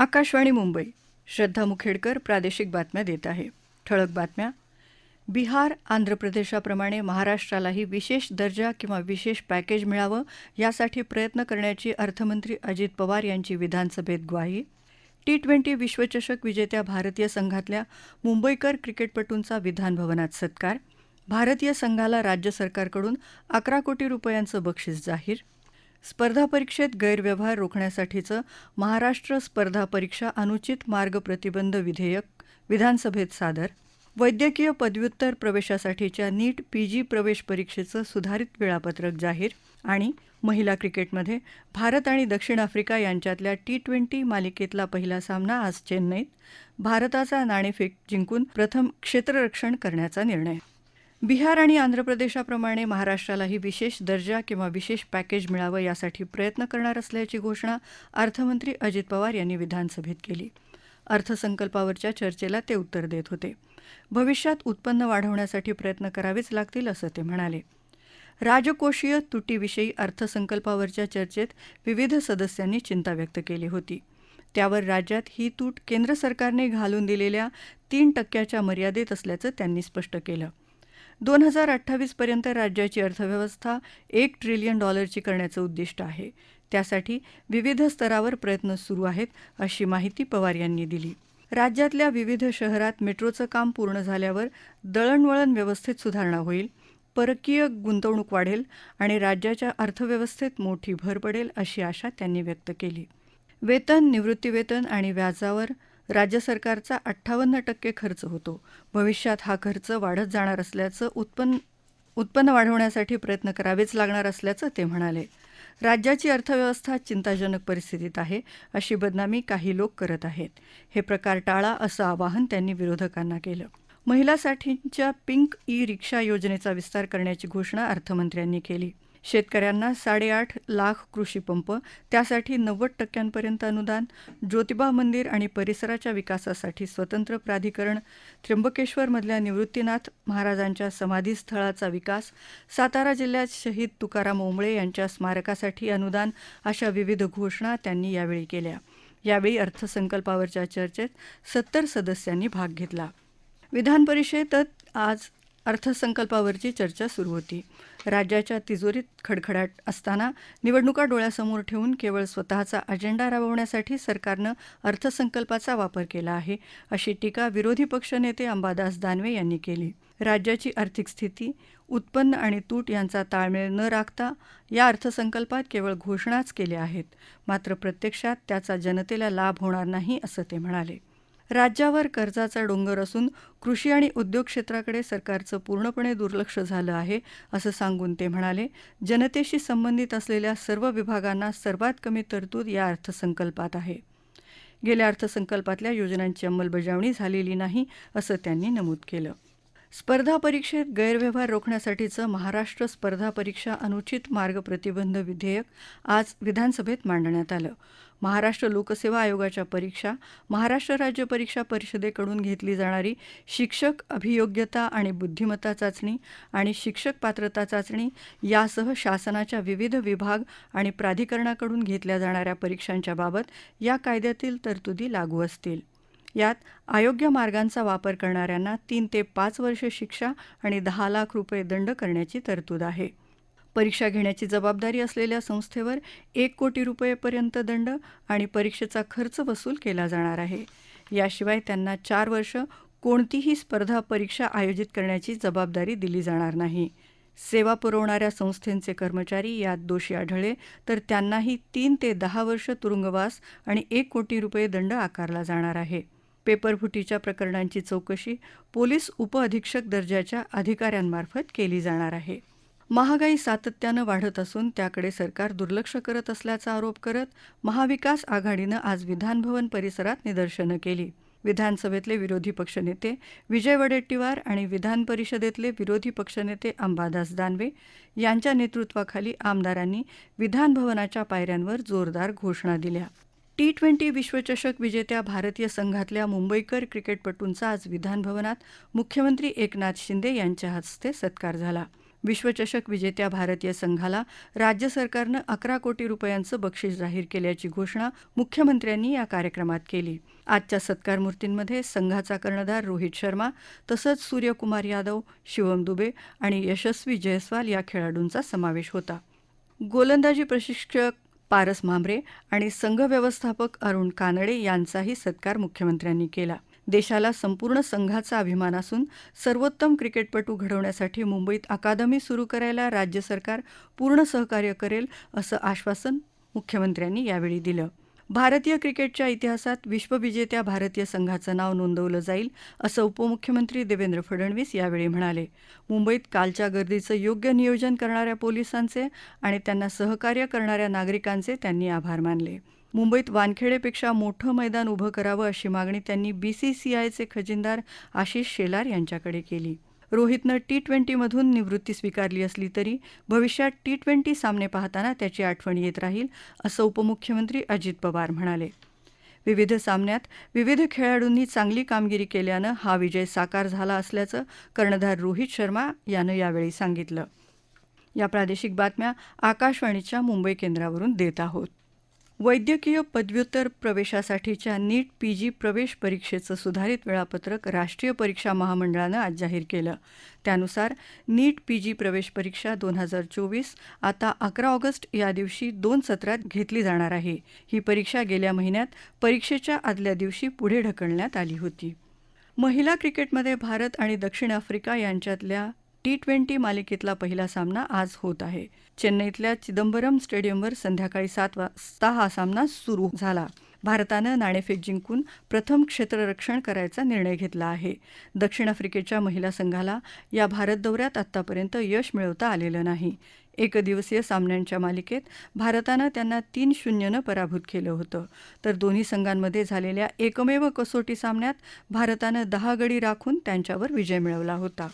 आकाशवाणी मुंबई. श्रद्धा मुखेडकर प्रादेशिक बातम्या देत आहे. ठळक बातम्या. बिहार, आंध्र प्रदेशाप्रमाणे महाराष्ट्रालाही विशेष दर्जा किंवा विशेष पॅकेज मिळावं यासाठी प्रयत्न करण्याची अर्थमंत्री अजित पवार यांची विधानसभेत ग्वाही. T20 विश्वचषक विजेत्या भारतीय संघातल्या मुंबईकर क्रिकेटपटूंचा विधानभवनात सत्कार. भारतीय संघाला राज्य सरकारकडून 11 कोटी रुपयांचं बक्षीस जाहीर. स्पर्धा परीक्षेत गैरव्यवहार रोखण्यासाठीचं महाराष्ट्र स्पर्धा परीक्षा अनुचित मार्ग प्रतिबंध विधेयक विधानसभेत सादर. वैद्यकीय पदव्युत्तर प्रवेशासाठीच्या नीट PG प्रवेश परीक्षेचं सुधारित वेळापत्रक जाहीर. आणि महिला क्रिकेटमध्ये भारत आणि दक्षिण आफ्रिका यांच्यातल्या T20 मालिकेतला पहिला सामना आज चेन्नईत. भारताचा नाणेफेक जिंकून प्रथम क्षेत्ररक्षण करण्याचा निर्णय. बिहार आणि आंध्र प्रदेशाप्रमाणे महाराष्ट्रालाही विशेष दर्जा किंवा विशेष पॅकेज मिळावं यासाठी प्रयत्न करणार असल्याची घोषणा अर्थमंत्री अजित पवार यांनी विधानसभेत केली. अर्थसंकल्पावरच्या चर्चेला ते उत्तर देत होते. भविष्यात उत्पन्न वाढवण्यासाठी प्रयत्न करावेच लागतील असं ते म्हणाले. राजकोषीय तुटीविषयी अर्थसंकल्पावरच्या चर्चेत विविध सदस्यांनी चिंता व्यक्त केली होती. त्यावर राज्यात ही तूट केंद्र सरकारने घालून दिलेल्या 3% मर्यादेत असल्याचं त्यांनी स्पष्ट केलं. 2028 पर्यंत राज्याची अर्थव्यवस्था $1 ट्रिलियन करण्याचं उद्दिष्ट आहे. त्यासाठी विविध स्तरावर प्रयत्न सुरू आहेत अशी माहिती पवार यांनी दिली. राज्यातल्या विविध शहरात मेट्रोचं काम पूर्ण झाल्यावर दळणवळण व्यवस्थेत सुधारणा होईल, परकीय गुंतवणूक वाढेल आणि राज्याच्या अर्थव्यवस्थेत मोठी भर पडेल अशी आशा त्यांनी व्यक्त केली. वेतन, निवृत्तीवेतन आणि व्याजावर राज्य सरकारचा 58% खर्च होतो. भविष्यात हा खर्च वाढत जाणार असल्याचं उत्पन्न वाढवण्यासाठी प्रयत्न करावेच लागणार असल्याचं ते म्हणाले. राज्याची अर्थव्यवस्था चिंताजनक परिस्थितीत आहे अशी बदनामी काही लोक करत आहेत. हे प्रकार टाळा असं आवाहन त्यांनी विरोधकांना केलं. महिलांसाठीच्या पिंक ई-रिक्षा योजनेचा विस्तार करण्याची घोषणा अर्थमंत्र्यांनी केली. शेतकऱ्यांना 8.5 लाख कृषीपंप, त्यासाठी 90% अनुदान, ज्योतिबा मंदिर आणि परिसराच्या विकासासाठी स्वतंत्र प्राधिकरण, त्र्यंबकेश्वरमधल्या निवृत्तीनाथ महाराजांच्या समाधीस्थळाचा विकास, सातारा जिल्ह्यात शहीद तुकाराम ओंबळे यांच्या स्मारकासाठी अनुदान अशा विविध घोषणा त्यांनी यावेळी केल्या. यावेळी अर्थसंकल्पावरच्या चर्चेत 70 सदस्यांनी भाग घेतला. विधान परिषदेत आज अर्थसंकल्पावरची चर्चा सुरू होती. राज्याच्या तिजोरीत खडखडाट असताना निवडणुका डोळ्यासमोर ठेवून केवळ स्वतःचा अजेंडा राबवण्यासाठी सरकारनं अर्थसंकल्पाचा वापर केला आहे अशी टीका विरोधी पक्षनेते अंबादास दानवे यांनी केली. राज्याची आर्थिक स्थिती, उत्पन्न आणि तूट यांचा ताळमेळ न राखता या अर्थसंकल्पात केवळ घोषणाच केल्या आहेत, मात्र प्रत्यक्षात त्याचा जनतेला लाभ होणार नाही असं ते म्हणाले. राज्यावर कर्जाचा डोंगर असून कृषी आणि उद्योग क्षेत्राकडे सरकारचं पूर्णपणे दुर्लक्ष झालं आहे असं सांगून ते म्हणाले, जनतेशी संबंधित असलेल्या सर्व विभागांना सर्वात कमी तरतूद या अर्थसंकल्पात आहे. गेल्या अर्थसंकल्पातल्या योजनांची अंमलबजावणी झालेली नाही असं त्यांनी नमूद केलं. स्पर्धा परीक्षेत गैरव्यवहार रोखण्यासाठीचं महाराष्ट्र स्पर्धा परीक्षा अनुचित मार्ग प्रतिबंध विधेयक आज विधानसभेत मांडण्यात आलं. महाराष्ट्र लोकसेवा आयोगाच्या परीक्षा, महाराष्ट्र राज्य परीक्षा परिषदेकडून घेतली जाणारी शिक्षक अभियोग्यता आणि बुद्धिमत्ता चाचणी आणि शिक्षक पात्रता चाचणी यासह शासनाच्या विविध विभाग आणि प्राधिकरणाकडून घेतल्या जाणाऱ्या परीक्षांच्या बाबत या कायद्यातील तरतुदी लागू असतील. यात अयोग्य मार्गांचा वापर करणाऱ्यांना 3 ते 5 वर्ष शिक्षा आणि 10 लाख रुपये दंड करण्याची तरतूद आहे. परीक्षा घेण्याची जबाबदारी असलेल्या संस्थेवर 1 कोटी रुपयेपर्यंत दंड आणि परीक्षेचा खर्च वसूल केला जाणार आहे. याशिवाय त्यांना 4 वर्ष कोणतीही स्पर्धा परीक्षा आयोजित करण्याची जबाबदारी दिली जाणार नाही. सेवा पुरवणाऱ्या संस्थेचे कर्मचारी यात दोषी आढळले तर त्यांनाही 3 ते 10 वर्ष तुरुंगवास आणि 1 कोटी रुपये दंड आकारला जाणार आहे. पेपरफुटीच्या प्रकरणांची चौकशी पोलीस उपअधीक्षक दर्जाच्या अधिकाऱ्यांमार्फत केली जाणार आहे. महागाई सातत्यानं वाढत असून त्याकडे सरकार दुर्लक्ष करत असल्याचा आरोप करत महाविकास आघाडीनं आज विधानभवन परिसरात निदर्शनं केली. विधानसभेतले विरोधी पक्षनेते विजय वडेट्टीवार आणि विधान परिषदेतले विरोधी पक्षनेते अंबादास दानवे यांच्या नेतृत्वाखाली आमदारांनी विधानभवनाच्या पायऱ्यांवर जोरदार घोषणा दिल्या. T20 विश्वचषक विजेत्या भारतीय संघातल्या मुंबईकर क्रिकेटपटूंचा आज विधानभवनात मुख्यमंत्री एकनाथ शिंदे यांच्या हस्ते सत्कार झाला. विश्वचषक विजेत्या भारतीय संघाला राज्य सरकारनं 11 कोटी रुपयांचं बक्षीस जाहीर केल्याची घोषणा मुख्यमंत्र्यांनी या कार्यक्रमात केली. आजच्या सत्कारमूर्तींमध्ये संघाचा कर्णधार रोहित शर्मा तसंच सूर्यकुमार यादव, शिवम दुबे आणि यशस्वी जयस्वाल या खेळाडूंचा समावेश होता. गोलंदाजी प्रशिक्षक पारस म्हांबरे आणि संघ व्यवस्थापक अरुण कानडे यांचाही सत्कार मुख्यमंत्र्यांनी केला. देशाला संपूर्ण संघाचा अभिमान असून सर्वोत्तम क्रिकेटपटू घडवण्यासाठी मुंबईत अकादमी सुरू करायला राज्य सरकार पूर्ण सहकार्य करेल असं आश्वासन मुख्यमंत्र्यांनी यावेळी दिलं. भारतीय क्रिकेटच्या इतिहासात विश्वविजेत्या भारतीय संघाचं नाव नोंदवलं जाईल असं उपमुख्यमंत्री देवेंद्र फडणवीस यावेळी म्हणाले. मुंबईत कालच्या गर्दीचं योग्य नियोजन करणाऱ्या पोलिसांचे आणि त्यांना सहकार्य करणाऱ्या नागरिकांचे त्यांनी आभार मानले. मुंबईत वानखेडेपेक्षा मोठं मैदान उभं करावं अशी मागणी त्यांनी बीसीसीआयचे खजिनदार आशिष शेलार यांच्याकडे केली. रोहितनं T20मधून निवृत्ती स्वीकारली असली तरी भविष्यात T20 सामने पाहताना त्याची आठवण येत राहील असं उपमुख्यमंत्री अजित पवार म्हणाले. विविध सामन्यात विविध खेळाडूंनी चांगली कामगिरी केल्यानं हा विजय साकार झाला असल्याचं कर्णधार रोहित शर्मा यानं यावेळी सांगितलं. या प्रादेशिक बातम्या आकाशवाणीच्या मुंबई केंद्रावरून देत आहोत. वैद्यकीय पदव्युत्तर प्रवेशासाठीच्या नीट पीजी प्रवेश परीक्षेचं सुधारित वेळापत्रक राष्ट्रीय परीक्षा महामंडळानं आज जाहीर केलं. त्यानुसार नीट पीजी प्रवेश परीक्षा 2024 आता 11 ऑगस्ट या दिवशी 2 सत्रात घेतली जाणार आहे. ही परीक्षा गेल्या महिन्यात परीक्षेच्या आदल्या दिवशी पुढे ढकलण्यात आली होती. महिला क्रिकेटमध्ये भारत आणि दक्षिण आफ्रिका यांच्यातल्या T20 मालिकेतला पहिला सामना आज होत आहे. चेन्नईतल्या चिदंबरम स्टेडियमवर संध्याकाळी 7 वाजता हा सामना सुरू झाला. भारतानं नाणेफेक जिंकून प्रथम क्षेत्ररक्षण करायचा निर्णय घेतला आहे. दक्षिण आफ्रिकेच्या महिला संघाला या भारत दौऱ्यात आत्तापर्यंत यश मिळवता आलेलं नाही. एकदिवसीय सामन्यांच्या मालिकेत भारतानं त्यांना 3-0नं पराभूत केलं होतं, तर दोन्ही संघांमध्ये झालेल्या एकमेव कसोटी सामन्यात भारतानं 10 गडी राखून त्यांच्यावर विजय मिळवला होता.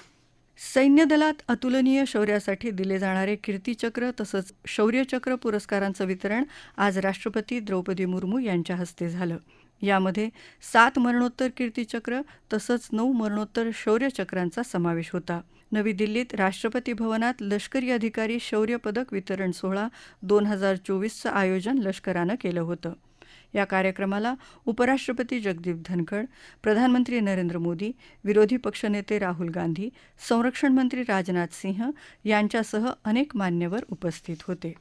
सैन्य दलात अतुलनीय शौर्यासाठी दिले जाणारे कीर्तीचक्र तसंच शौर्यचक्र पुरस्कारांचं वितरण आज राष्ट्रपती द्रौपदी मुर्मू यांच्या हस्ते झालं. यामध्ये 7 मरणोत्तर कीर्तीचक्र तसंच 9 मरणोत्तर शौर्यचक्रांचा समावेश होता. नवी दिल्लीत राष्ट्रपती भवनात लष्करी अधिकारी शौर्य पदक वितरण सोहळा 2024चं आयोजन लष्करानं केलं होतं. या कार्यक्रमाला उपराष्ट्रपती जगदीप धनखड, प्रधानमंत्री नरेंद्र मोदी, विरोधी पक्षनेते राहुल गांधी, संरक्षण मंत्री राजनाथ सिंह यांच्यासह अनेक मान्यवर उपस्थित होते.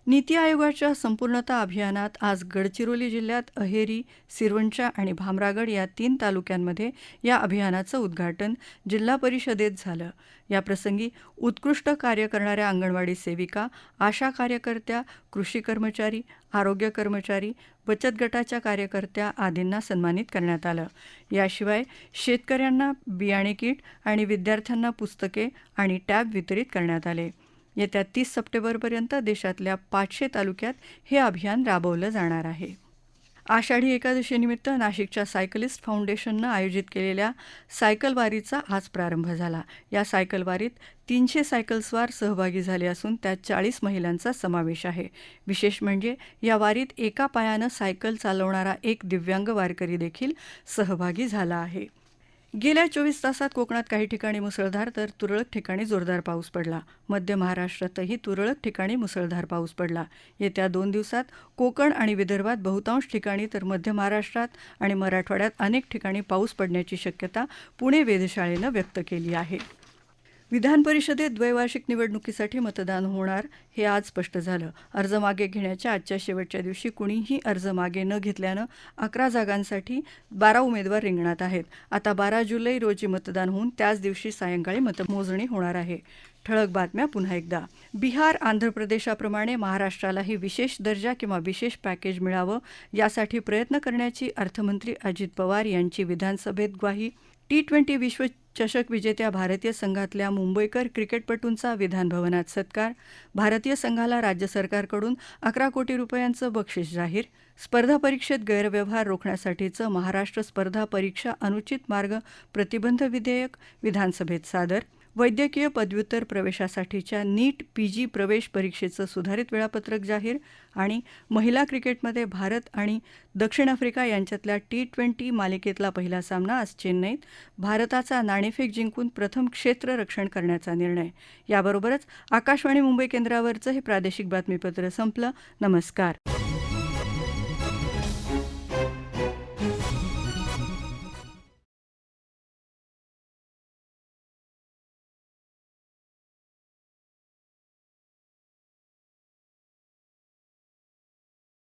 नीती आयोगाच्या संपूर्णता अभियानात आज गडचिरोली जिल्ह्यात अहेरी, सिरवंचा आणि भामरागड या 3 तालुक्यांमध्ये या अभियानाचं उद्घाटन जिल्हा परिषदेत झालं. याप्रसंगी उत्कृष्ट कार्य करणाऱ्या अंगणवाडी सेविका, आशा कार्यकर्त्या, कृषी कर्मचारी, आरोग्य कर्मचारी, बचत गटाच्या कार्यकर्त्या आदींना सन्मानित करण्यात आलं. याशिवाय शेतकऱ्यांना बियाणे किट आणि विद्यार्थ्यांना पुस्तके आणि टॅब वितरित करण्यात आले. येत्या 30 सप्टेंबरपर्यंत देशातल्या 500 तालुक्यात हे अभियान राबवलं जाणार आहे. आषाढी एकादशीनिमित्त नाशिकच्या सायकलिस्ट फाउंडेशननं आयोजित केलेल्या सायकल वारीचा आज प्रारंभ झाला. या सायकल वारीत 300 सायकलस्वार सहभागी झाले असून त्यात 40 महिलांचा समावेश आहे. विशेष म्हणजे या वारीत एका पायानं सायकल चालवणारा एक दिव्यांग वारकरी देखील सहभागी झाला आहे. गेल्या 24 तासात कोकणात काही ठिकाणी मुसळधार तर तुरळक ठिकाणी जोरदार पाऊस पडला. मध्य महाराष्ट्रातही तुरळक ठिकाणी मुसळधार पाऊस पडला. येत्या 2 दिवसात कोकण आणि विदर्भात बहुतांश ठिकाणी तर मध्य महाराष्ट्रात आणि मराठवाड्यात अनेक ठिकाणी पाऊस पडण्याची शक्यता पुणे वेधशाळेनं व्यक्त केली आहे. विधान परिषदेत द्वैवार्षिक निवडणुकीसाठी मतदान होणार हे आज स्पष्ट झालं. अर्ज मागे घेण्याच्या आजच्या शेवटच्या दिवशी कुणीही अर्ज मागे न घेतल्यानं 11 जागांसाठी 12 उमेदवार रिंगणात आहेत. आता 12 जुलै रोजी मतदान होऊन त्याच दिवशी सायंकाळी मतमोजणी होणार आहे. ठळक बातम्या पुन्हा एकदा. बिहार, आंध्र प्रदेशाप्रमाणे महाराष्ट्रालाही विशेष दर्जा किंवा विशेष पॅकेज मिळावं यासाठी प्रयत्न करण्याची अर्थमंत्री अजित पवार यांची विधानसभेत ग्वाही. T20 विश्वचषक विजेत्या भारतीय संघातल्या मुंबईकर क्रिकेटपटूंचा विधानभवनात सत्कार. भारतीय संघाला राज्य सरकारकडून 11 कोटी रुपयांचं बक्षीस जाहीर. स्पर्धा परीक्षेत गैरव्यवहार रोखण्यासाठीचं महाराष्ट्र स्पर्धा परीक्षा अनुचित मार्ग प्रतिबंध विधेयक विधानसभेत सादर. वैद्यकीय पदव्युत्तर प्रवेशासाठीच्या नीट पीजी प्रवेश परीक्षेचं सुधारित वेळापत्रक जाहीर आणि महिला क्रिकेटमध्ये भारत आणि दक्षिण आफ्रिका यांच्यातल्या T20 मालिकेतला पहिला सामना आज चेन्नईत भारताचा नाणेफेक जिंकून प्रथम क्षेत्ररक्षण करण्याचा निर्णय. याबरोबरच आकाशवाणी मुंबई केंद्रावरचं हे प्रादेशिक बातमीपत्र संपलं. नमस्कार.